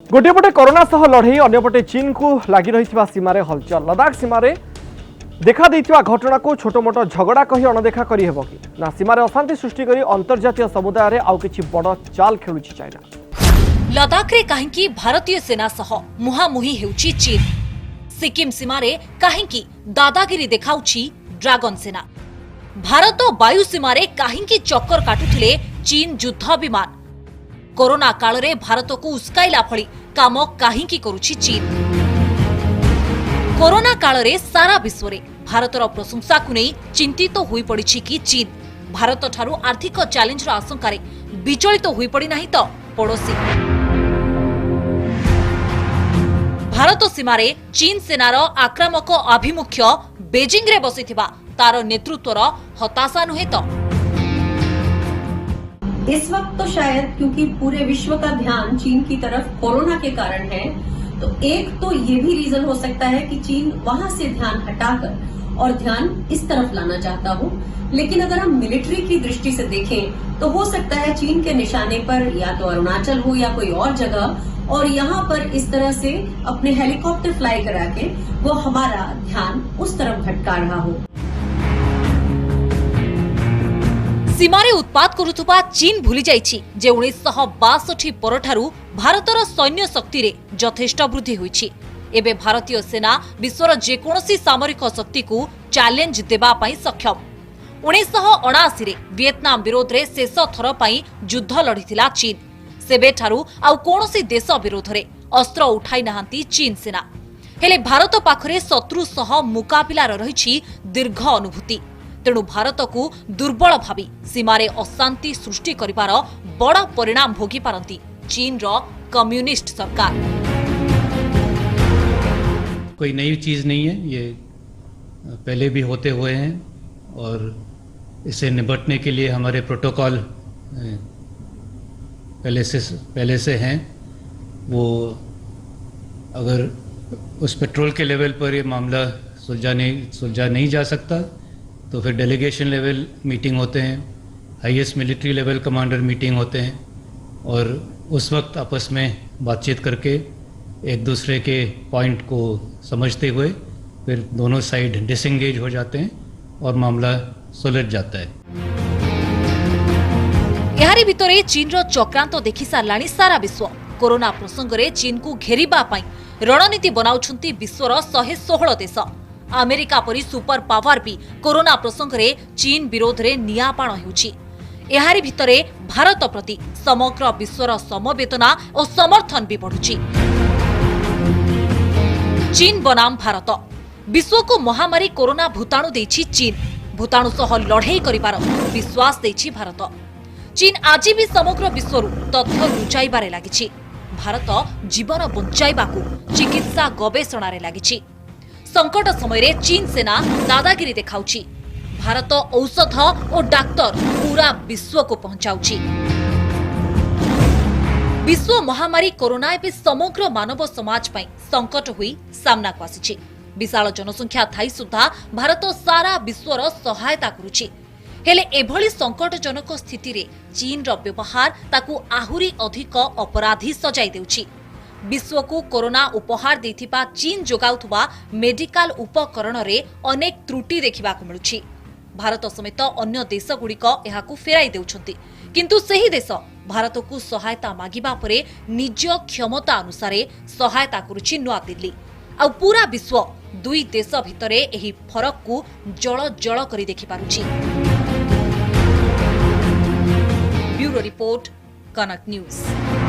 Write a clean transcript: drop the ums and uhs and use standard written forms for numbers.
गोटे पटे कोरोना सह लड़ई अंपटे चीन को लगी रही सीमार हलचल लदाख सीमार देखा देइथिबा घटना को छोटमोट झगड़ा कही अणदेखा करहब कि ना सीमार अशांति सृष्टि करी अंतर्जातीय समुदाय रे आउ किछि बड़ चाल खेलुछि चाइना। लदाख रे काहेकि भारतीय सेना सह मुहामुही हेउछि चीन। सिक्किम सीमारे काहेकि दादागिरी देखाउछि ड्रैगन सेना। भारत वायु सीमारे काहेकि चक्कर काटुथिले चीन युद्ध विमान। कोरोना काल रे भारत को उस्काइला भली काम काहेकि करुछि चीन। कोरोना काल रे सारा विश्व रे भारतर प्रशंसा को नहीं चिंतित होई पड़िछि कि चीन भारत ठारू आर्थिक चैलेंज रो आशंका रे विचलित होई पड़ी नाही तो पड़ोसी। भारत सीमारे चीन सेनार आक्रामक आभिमुख्य बेजिंग रे बसिथिबा तार नेतृत्वर हताशा नुहे तो इस वक्त तो शायद क्योंकि पूरे विश्व का ध्यान चीन की तरफ कोरोना के कारण है, तो एक तो ये भी रीजन हो सकता है कि चीन वहां से ध्यान हटाकर और ध्यान इस तरफ लाना चाहता हो। लेकिन अगर हम मिलिट्री की दृष्टि से देखें तो हो सकता है चीन के निशाने पर या तो अरुणाचल हो या कोई और जगह, और यहाँ पर इस तरह से अपने हेलीकॉप्टर फ्लाई करा के वो हमारा ध्यान उस तरफ भटका रहा हो। सीमारे उत्पात करुथुबा चीन भूली जाइछि जे 1962 परठारु भारतर सैन्य शक्ति रे यथेष्ट वृद्धि होइछि। एबे भारतीय सेना विश्वर जेकोसी सामरिक शक्ति को चैलेंज देबा पई सक्षम। 1979 रे वियतनाम विरोध रे शेष थर पई युद्ध लढिथिला चीन। सेबे ठारू आउ कोनोसी देश विरोध रे अस्त्र उठाई नाहांती चीन सेना। हेले भारत पाखरे शत्रु सह मुकाबिलार रहिछि दीर्घ अनुभूति। तेणु भारत को दुर्बल भावी सीमारे अशांति सृष्टि करिवार बड़ परिणाम भोगी पारंती चीन रो कम्युनिस्ट सरकार। कोई नई चीज नहीं है, ये पहले भी होते हुए हैं और इसे निपटने के लिए हमारे प्रोटोकॉल पहले से हैं। वो अगर उस पेट्रोल के लेवल पर ये मामला सुलझा नहीं जा सकता तो फिर डेलीगेशन लेवल मीटिंग होते हैं, highest military level commander meeting होते हैं और उस वक्त आपस में बातचीत करके एक दूसरे के पॉइंट को समझते हुए फिर दोनों साइड डिसएंगेज हो जाते हैं और मामला सुलझ जाता है। यारी भितरे चीन रो चक्रांत देखि सारलाणी सारा विश्व। कोरोना प्रसंग रे चीन को घेरिबा पई रणनीति बनाउछंती विश्वर 116 देश। अमेरिका परी सुपर पावर भी कोरोना प्रसंग रे चीन विरोध रे नियापाण हेउछि। एहारी भितरे भारत प्रति समग्र विश्वर समवेदना और समर्थन भी बढ़ुछि। चीन बनाम भारत विश्व को महामारी कोरोना भूताणु देछि चीन। भूताणु सह लड़ाई करिबार विश्वास देछि भारत। चीन आज भी समग्र विश्वरु तथ्य लुचाइबारे लागिछि। भारत जीवन बंचाइबाकू चिकित्सा गवेषणा रे लागिछि। संकट समय रे चीन सेना दादागिरी देखाउछि। भारत औषध और डाक्टर पूरा विश्व को पहुंचाउछि। विश्व महामारी कोरोना एवं समग्र मानव समाज पई संकट हुई सामना को आसिछि। विशाल जनसंख्या थाई सुधा भारत सारा विश्वर सहायता करुछि। हेले एभली संकटजनक स्थिति रे चीन रो व्यवहार ताकू आहुरी अधिक अपराधी सजाई देउछि। विश्व को कोरोना उपहार देथिबा चीन जोगाउथुबा मेडिकल उपकरण रे अनेक त्रुटि देखिबाकू मिलुछि। भारत समेत अन्य देश गुड़िक एहाकू फेराई देउछंती, किंतु सही देश भारत को सहायता मागिबा परे निज क्षमता अनुसार सहायता करुछि नुआ दिल्ली। आ पूरा विश्व दुई देश भितरे एही फरक को जळ जळ करी देखि पारुछि। ब्यूरो रिपोर्ट, कनक न्यूज।